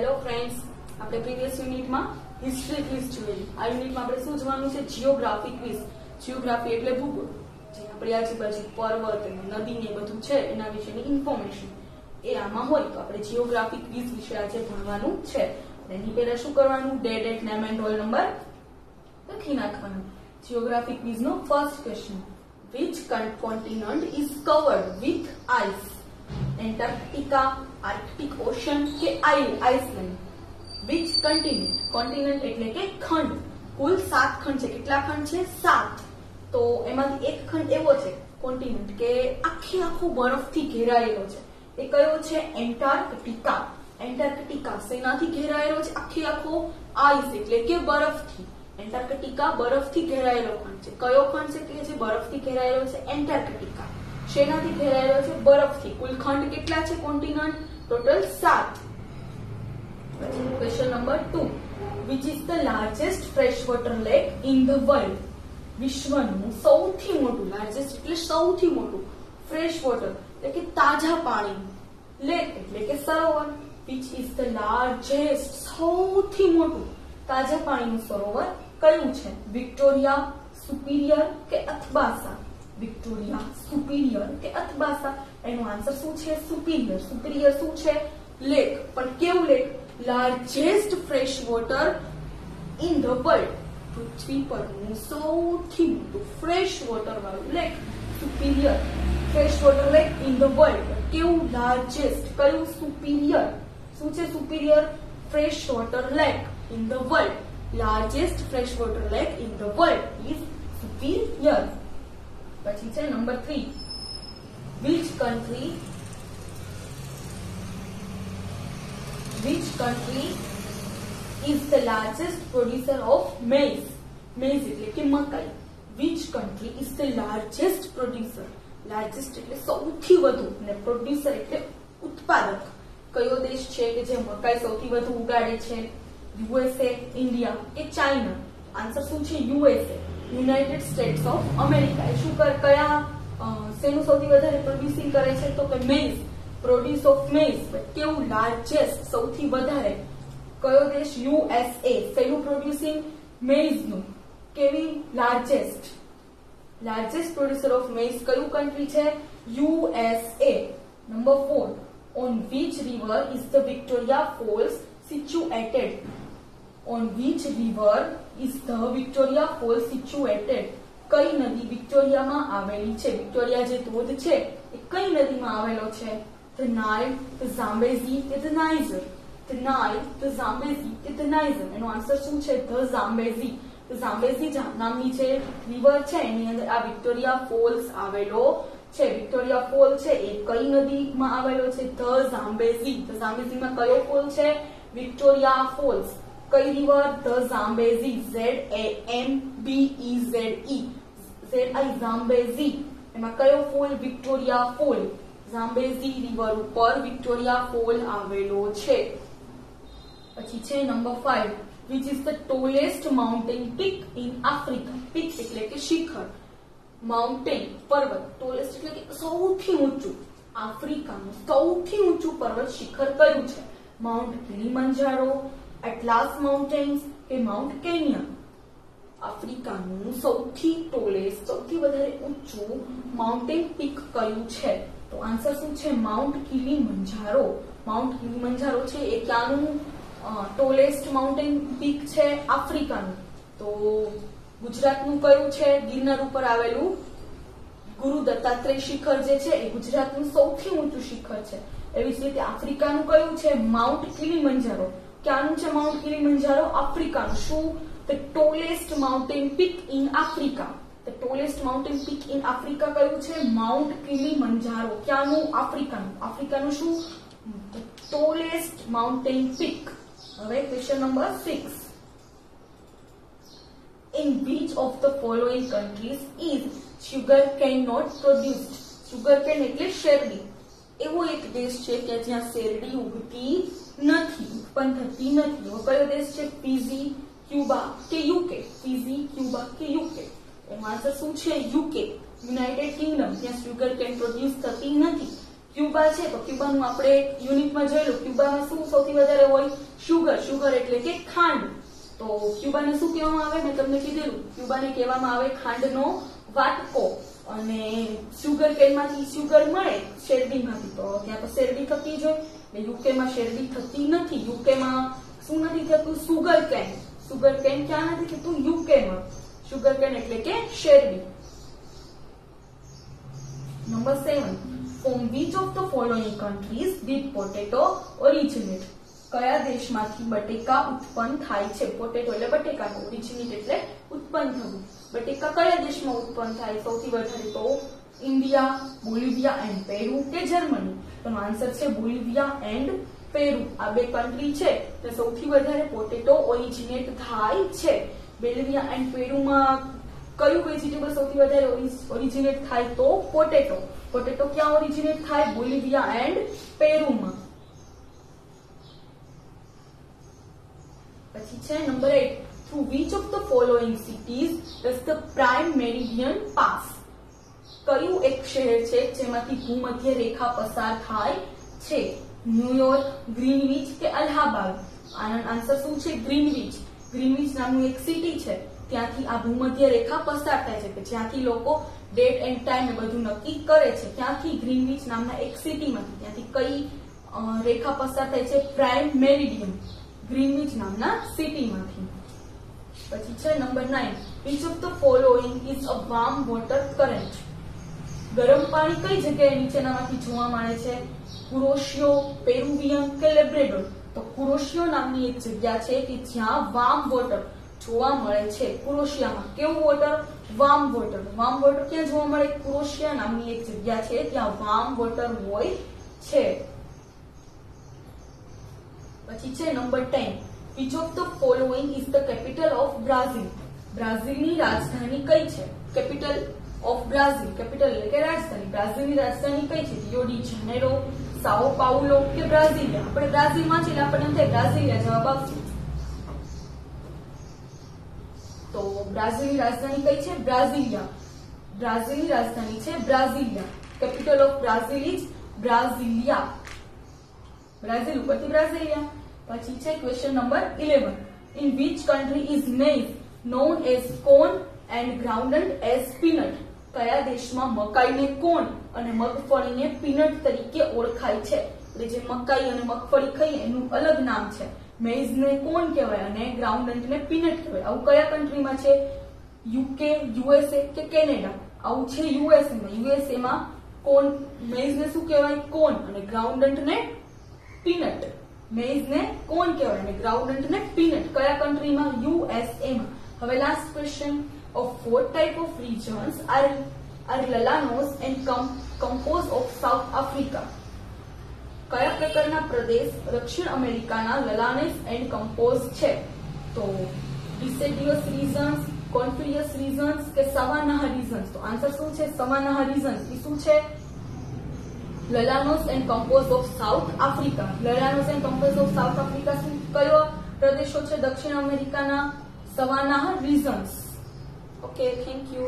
Hello friends, આપણે previous યુનિટમાં history quiz જોયેલી. આ યુનિટમાં આપણે શું જોવાનું છે? Geography quiz. જીઓગ્રાફી એટલે ભૂગોળ. જે આપણી આજુબાજુ પર્વત નદી ને બધું છે એના વિશેની ઇન્ફોર્મેશન એ આમાં હોય તો આપણે જીઓગ્રાફી ક્વિઝ વિશે આજે ભણવાનું છે. એની પહેલા શું કરવાનું? Date, name and roll number લખી નાખવાનું. જીઓગ્રાફી ક્વિઝ નો first question, which continent is covered with ice? Antarctica, Arctic Ocean કે Iceland? Which continent? Continent એટલે કે ખંડ. કુલ 7 ખંડ છે. કેટલા ખંડ છે? 7. તો એમાંથી એક ખંડ એવો છે કોન્ટિનેન્ટ કે આખો બરફથી ઘેરાયેલો છે. એ કયો છે? એન્ટાર્કટિકા. એન્ટાર્કટિકા શેનાથી ઘેરાયેલો છે? આખો આઈસ એટલે કે બરફથી. એન્ટાર્કટિકા બરફથી ઘેરાયેલો ખંડ છે. કયો ખંડ છે કે જે બરફથી ઘેરાયેલો છે? એન્ટાર્કટિકા. શેનાથી ઘેરાયેલો છે? બરફથી. કુલ ખંડ કેટલા છે? Continent total 7. પછી question number 2, which is the largest freshwater lake in the world? વિશ્વનું સૌથી મોટું, લાર્જેસ્ટ એટલે સૌથી મોટું, ફ્રેશ વોટર એટલે કે તાજા પાણી, લેક એટલે કે સરોવર. which is the largest સૌથી મોટું તાજા પાણીનું સરોવર કયું છે? વિક્ટોરિયા, સુપીરિયર કે અથબાસા? વિક્ટોરિયા, સુપીરિયર કે અથબાસા? એનો આન્સર શું છે? સુપીરિયર. સુપીરિયર શું છે? લેક. પણ કેવું lake? Largest fresh water in the world. પૃથ્વી પરનું સૌથી મોટું ફ્રેશ વોટર વાળું lake superior. Fresh water lake in the world. કેવું? લાર્જેસ્ટ. કયું? સુપીરિયર. શું છે superior? Fresh water lake in the world. Largest fresh water lake in the world is superior. પછી છે number 3, which country is the largest producer of maize? maize એટલે કે મકાઈ. which country is the largest producer? largest એટલે સૌથી વધુ અને producer એટલે ઉત્પાદક. કયો દેશ છે કે જે મકાઈ સૌથી વધુ ઉગાડે છે? યુએસએ, ઇન્ડિયા કે ચાઇના? આન્સર શું છે? USA, united states of America. એ શું કયા શેનું સૌથી વધારે પ્રોડ્યુસિંગ કરે છે? તો કે મેઇઝ. Produce of મેઇઝ. કેવું? લાર્જેસ્ટ, સૌથી વધારે. કયો દેશ? યુએસએ. શેનું પ્રોડ્યુસિંગ? મેઇઝનું. કેવી? લાર્જેસ્ટ. લાર્જેસ્ટ પ્રોડ્યુસર ઓફ મેઇઝ કયું કન્ટ્રી છે? USA. Number 4, on which river is the Victoria Falls situated? on which river is the Victoria Falls situated? કઈ નદી વિક્ટોરિયામાં આવેલી છે? વિક્ટોરિયા જે ધોધ છે એ કઈ નદીમાં આવેલો છે? the Nile, the Zambezi કે the Niger? the Nile, the Zambezi કે the Niger? એનો આન્સર શું છે? the Zambezi. the Zambezi નામની જે રિવર છે એની અંદર આ વિક્ટોરિયા ફોલ્સ આવેલો છે. વિક્ટોરિયા ફોલ છે એ કઈ નદીમાં આવેલો છે? the Zambezi. the Zambezi માં કયો ફોલ છે? Victoria falls. કઈ river? the Zambezi. ZAMBEZE. Zambezi. એમાં કયો fall? Victoria fall. Zambezi river ઉપર વિક્ટોરિયા ફોલ આવેલો છે. પછી છે number 5, which is the tallest mountain peak in Africa? peak એટલે કે શિખર, માઉન્ટેન પર્વત, ટોલેસ્ટ એટલે કે સૌથી ઊંચું. આફ્રિકાનું સૌથી ઊંચું પર્વત શિખર કયું છે? માઉન્ટ કિલીમંજારો, એટલાસ માઉન્ટેન્સ કે માઉન્ટ કેનિયા? આફ્રિકાનું સૌથી ટોલેસ્ટ, સૌથી વધારે ઊંચું માઉન્ટેન પીક કયું છે? તો આન્સર શું છે? Mount Kilimanjaro. માઉન્ટ કિલીમંજારો છે એ ક્યાંનું ટોલેસ્ટ માઉન્ટેન પીક છે? આફ્રિકાનું. તો ગુજરાતનું કયું છે? ગિરનાર ઉપર આવેલું ગુરુ દત્તાત્રેય શિખર જે છે એ ગુજરાતનું સૌથી ઊંચું શિખર છે. એવી જ રીતે આફ્રિકાનું કયું છે? Mount Kilimanjaro. ક્યાંનું છે માઉન્ટ કિલીમંજારો? આફ્રિકાનું. શું? the tallest mountain peak in Africa. the tallest mountain peak in Africa કયું છે? Mount Kilimanjaro. ક્યાંનું? આફ્રિકાનું. આફ્રિકાનું શું? the tallest mountain peak. હવે question number 6, in which of the following countries is sugar cane not produced? sugar cane એટલે શેરડી. એવો એક દેશ છે કે જ્યાં શેરડી ઉગતી નથી, ઉત્પન્ન થતી નથી. એવો કયો દેશ છે? ફીજી, ક્યુબા કે યુકે? ફીજી, ક્યુબા કે યુકે? એનો આન્સર શું છે? UK, United Kingdom. ત્યાં સુગર કેન પ્રોડ્યુસ થતી નથી. ક્યુબા છે તો ક્યુબાનું આપણે યુનિટમાં જોયેલું, ક્યુબામાં શું સૌથી વધારે હોય? શુગર. શુગર એટલે કે ખાંડ. તો ક્યુબાને શું કહેવામાં આવે? મેં તમને કીધેલું, ક્યુબાને કહેવામાં આવે ખાંડનો વાટકો. અને શુગર કેનમાંથી શુગર મળે શેરડીમાંથી, તો ત્યાં તો શેરડી થતી જ હોય. યુકેમાં શેરડી થતી નથી. યુકેમાં શું નથી થતું? Sugar can. સુગર કેન ક્યાં નથી થતું? યુકેમાં. સુગર કેન એટલે કે શેરડી. Number 7. From which of the following countries did potato originate? કયા દેશમાંથી બટેકા ઉત્પન્ન થાય છે? પોટેટો એટલે બટેકાનો, ઓરિજિનેટ એટલે ઉત્પન્ન થવું. બટેકા કયા દેશમાં ઉત્પન્ન થાય સૌથી વધારે? તો ઇન્ડિયા, બોલિવિયા એન્ડ પેરુ કે જર્મની? તો આન્સર છે બોલિવિયા એન્ડ પેરુ. આ બે કન્ટ્રી છે તે સૌથી વધારે પોટેટો ઓરિજિનેટ થાય છે. બોલિવિયા એન્ડ પેરુમાં કયું વેજીટેબલ સૌથી વધારે ઓરિજિનેટ થાય? તો પોટેટો. પોટેટો ક્યાં ઓરિજિનેટ થાય? બોલિવિયા એન્ડ પેરુમાં. પછી છે number 8. Through which of the following cities does the prime meridian pass? કયું એક શહેર છે જેમાંથી ભૂમધ્ય રેખા પસાર થાય છે? ન્યુયોર્ક, ગ્રીનવિચ કે અલ્હાબાદ? આનો આન્સર શું છે? ગ્રીનવિચ. ગ્રીનવિચ નામનું એક સિટી છે, ત્યાંથી આ ભૂમધ્ય રેખા પસાર થાય છે, કે જ્યાંથી લોકો ડેટ એન્ડ ટાઈમ એ બધું નક્કી કરે છે. ત્યાંથી ગ્રીનવિચ નામના એક સિટીમાંથી ત્યાંથી કઈ રેખા પસાર થાય છે? Prime meridian. ગ્રીનવિચ નામના સિટીમાંથી. પછી છે number 9. Which of the following is a warm water current? ગરમ પાણી કઈ જગ્યાએ નીચેનામાંથી જોવા મળે છે? કુરોશિયો, પેરુવિયન કે લેબ્રેડોર? તો કુરોશિયો નામની એક જગ્યા છે કે જ્યાં વાર્મ વોટર જોવા મળે છે. કુરોશિયામાં કેવું water? Warm water. Warm water ક્યાં જોવા મળે? કુરોશિયા નામની એક જગ્યા છે ત્યાં વાર્મ વોટર હોય છે. પછી છે number 10. Which of the following is the capital of Brazil? બ્રાઝિલની રાજધાની કઈ છે? Capital of Brazil. કેપિટલ એટલે કે રાજધાની. બ્રાઝિલની રાજધાની કઈ છે? રિયો ડી જાનેરો, સાઓ પાઉલો કે બ્રાઝિલિયા? આપણે બ્રાઝિલમાં છે એટલે આપણને એમ થાય બ્રાઝિલિયા જવાબ આવશે. તો બ્રાઝિલની રાજધાની કઈ છે? બ્રાઝિલિયા. બ્રાઝિલની રાજધાની છે Brasilia. Capital of Brazil is Brasilia. Brazil ઉપરથી બ્રાઝિલિયા. પછી છે question number 11. In which country is maize known as corn and groundnut as peanut? કયા દેશમાં મકાઈને કોર્ન અને મગફળીને પીનટ તરીકે ઓળખાય છે? એટલે જે મકાઈ અને મગફળી ખાઈએ એનું અલગ નામ છે. મેઇઝ ને કોર્ન કહેવાય અને ગ્રાઉન્ડનટ ને પીનટ કહેવાય. આવું કયા કન્ટ્રીમાં છે? યુકે, યુએસએ કે કેનેડા? આવું છે યુએસએ માં. યુએસએ માં કોર્ન, મેઇઝ ને શું કહેવાય? કોર્ન અને ગ્રાઉન્ડનટ ને પીનટ. મેઇઝ ને કોર્ન કહેવાય અને ગ્રાઉન્ડનટ ને પીનટ. કયા કન્ટ્રીમાં? યુએસએ માં. હવે last question. Of what type of regions are Lalanos and composed of South Africa? કયા પ્રકારના પ્રદેશ દક્ષિણ અમેરિકાના લલાનેસ એન્ડ કમ્પોઝ છે? તો ડિસેડિયસ રીજન્સ, કોન્ફિલિયસ રીજન્સ કે સવાનાહ રીજન્સ? તો આન્સર શું છે? સવાનાહ રીજન્સ. એ શું છે? Llanos and Campos of South Africa. Llanos and Campos of South Africa શું કયો પ્રદેશો છે દક્ષિણ અમેરિકાના? સવાનાહ રીજન્સ. Okay, thank you.